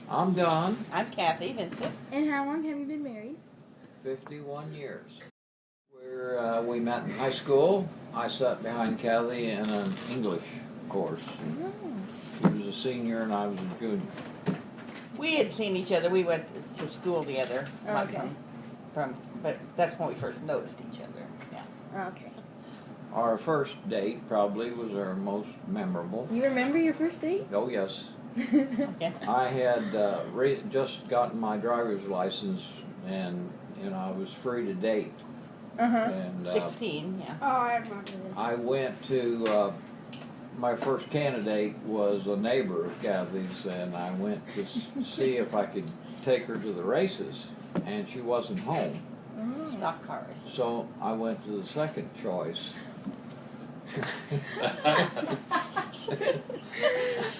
I'm Don. I'm Kathy Vincent. And how long have you been married? 51 years. We met in high school. I sat behind Kathy in an English course. Oh. She was a senior and I was a junior. We had seen each other. We went to school together. Okay. But that's when we first noticed each other. Yeah. Okay. Our first date probably was our most memorable. You remember your first date? Oh, yes. Okay. I had just gotten my driver's license and I was free to date. Uh-huh. And 16, yeah. Oh, I remember this. I went to, my first candidate was a neighbor of Kathy's, and I went to see if I could take her to the races, and she wasn't home. Oh. Stock cars. So I went to the second choice.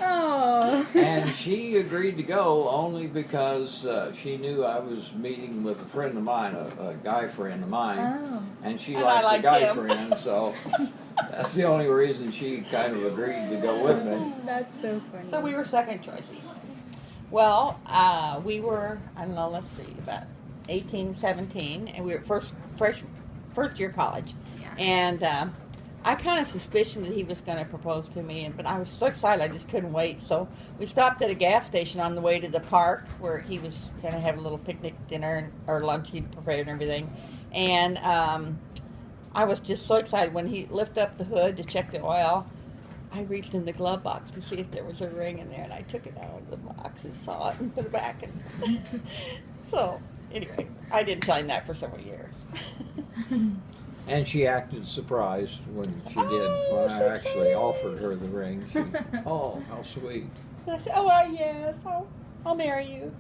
Oh. And she agreed to go only because she knew I was meeting with a friend of mine, a guy friend of mine, Oh. and she And liked I the guy him. friend, so that's the only reason she kind of agreed to go with me. That's so funny. So we were second choices. Well, we were, I don't know, let's see, about 18, 17, and we were first year college. Yeah. And I kind of suspicioned that he was going to propose to me, but I was so excited I just couldn't wait. So we stopped at a gas station on the way to the park where he was going to have a little picnic dinner or lunch he'd prepared and everything. And I was just so excited when he lifted up the hood to check the oil. I reached in the glove box to see if there was a ring in there, and I took it out of the box and saw it and put it back. And so anyway, I didn't tell him that for several years. And she acted surprised when she did, Oh, when I so actually excited. offered her the ring. She, oh, how sweet. And I said, "Oh, well, yes, I'll marry you."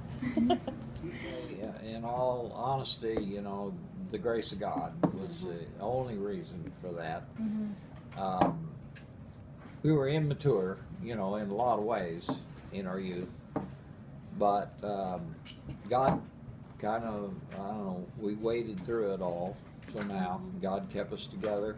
Yeah, in all honesty, the grace of God was the only reason for that. Mm-hmm. We were immature, in a lot of ways in our youth, but God kind of, I don't know, we waded through it all somehow. God kept us together,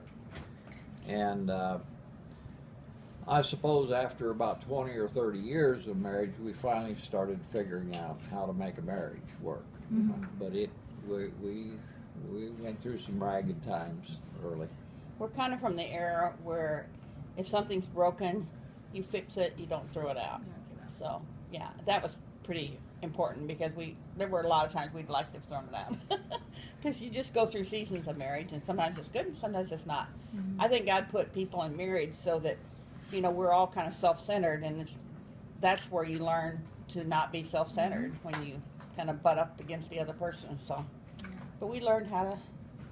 and I suppose after about 20 or 30 years of marriage, we finally started figuring out how to make a marriage work. Mm-hmm. But we went through some ragged times early. We're kind of from the era where if something's broken, you fix it, you don't throw it out. So, yeah, that was pretty important because there were a lot of times we'd like to have thrown it out. Because you just go through seasons of marriage, and sometimes it's good and sometimes it's not. Mm-hmm. I think God put people in marriage so that, we're all kind of self-centered, and that's where you learn to not be self-centered when you kind of butt up against the other person. So, but we learned how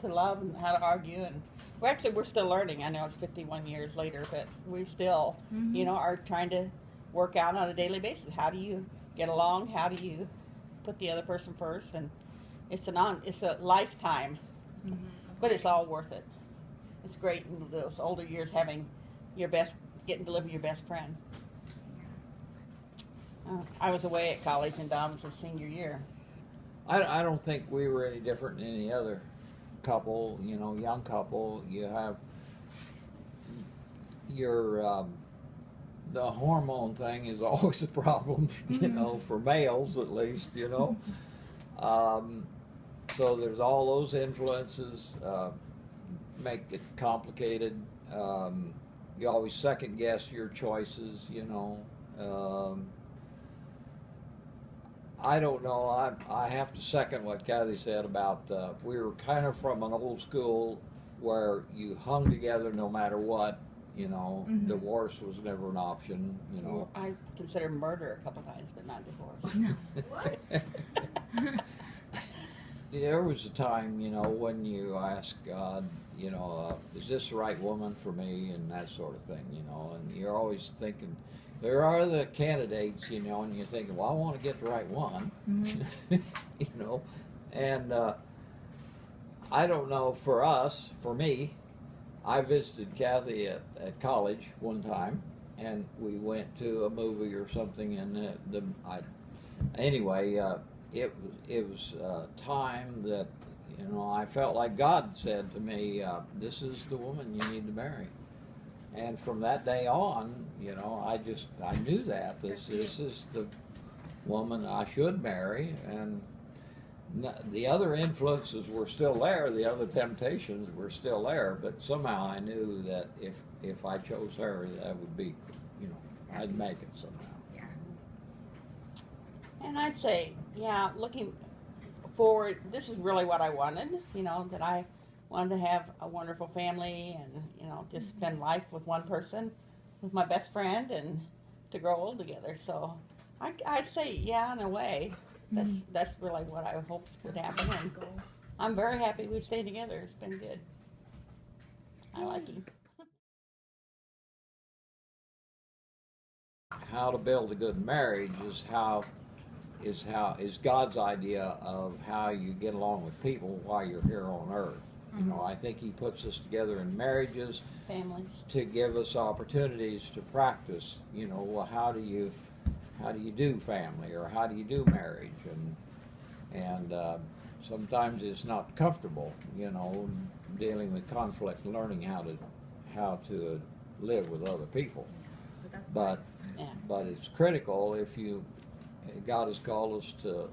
to love and how to argue, and we're still learning. I know it's 51 years later, but we still, are trying to work out on a daily basis. How do you get along? How do you put the other person first? And it's a lifetime, but it's all worth it. It's great in those older years having getting to live with your best friend. I was away at college, and Don was his senior year. I don't think we were any different than any other couple, young couple. You have your the hormone thing is always a problem, for males at least, So there's all those influences make it complicated. You always second guess your choices, I don't know. I have to second what Kathy said about we were kind of from an old school where you hung together no matter what. Divorce was never an option. I considered murder a couple times, but not divorce. What? There was a time, when you ask God, is this the right woman for me, and that sort of thing, and you're always thinking, there are the candidates, and you're thinking, well, I want to get the right one, and I don't know, for me, I visited Kathy at college one time, and we went to a movie or something, and it was time that, I felt like God said to me, this is the woman you need to marry. And from that day on, I knew that this is woman I should marry, and the other influences were still there, the other temptations were still there, but somehow I knew that if I chose her, that would be, you know, I'd make it somehow. Yeah. And I'd say, yeah, looking forward, this is really what I wanted, you know, that I wanted to have a wonderful family and, you know, just spend life with one person, with my best friend, and to grow old together. So I'd say, yeah, in a way, that's really what I hoped would happen. And Goal. I'm very happy we stayed together. It's been good. I like him. How to build a good marriage is God's idea of how you get along with people while you're here on earth. You know, I think He puts us together in marriages Families. to give us opportunities to practice. You know, well, how do you do family, or how do you do marriage, and sometimes it's not comfortable. You know, dealing with conflict and learning how to live with other people. But that's But Yeah. but it's critical if God has called us to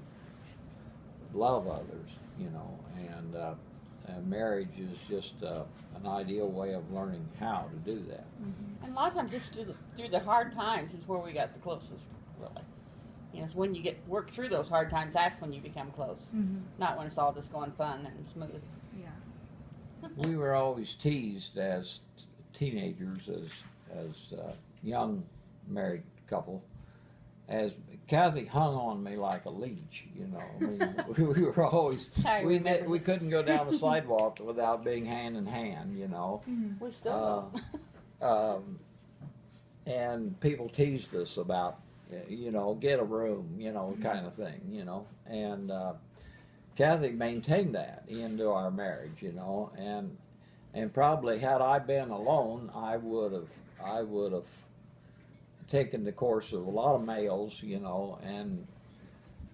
love others, you know, and marriage is just an ideal way of learning how to do that. And a lot of times, just through the hard times is where we got the closest, really. You know, it's when you work through those hard times, that's when you become close. Not when it's all just going fun and smooth. Yeah. We were always teased as teenagers, as young married couple, as Kathy hung on me like a leech. You know, we were always I remember. we couldn't go down the sidewalk without being hand in hand. You know. We still do. And people teased us about, you know, get a room, you know, kind of thing, you know. And Kathy maintained that into our marriage, you know, and probably had I been alone, I would have taken the course of a lot of males, you know, and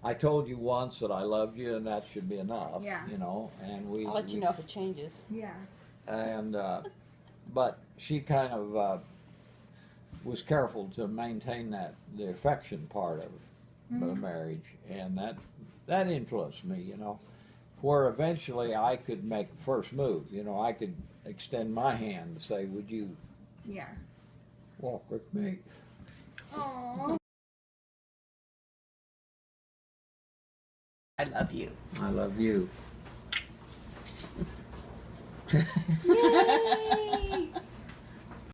I told you once that I loved you, and that should be enough, Yeah. you know. And I'll let you know if it changes. Yeah. and but she kind of was careful to maintain the affection part of the marriage, and that influenced me, you know, where eventually I could make the first move. You know, I could extend my hand to say, would you Yeah. walk with me? Aww. I love you. I love you. Yay!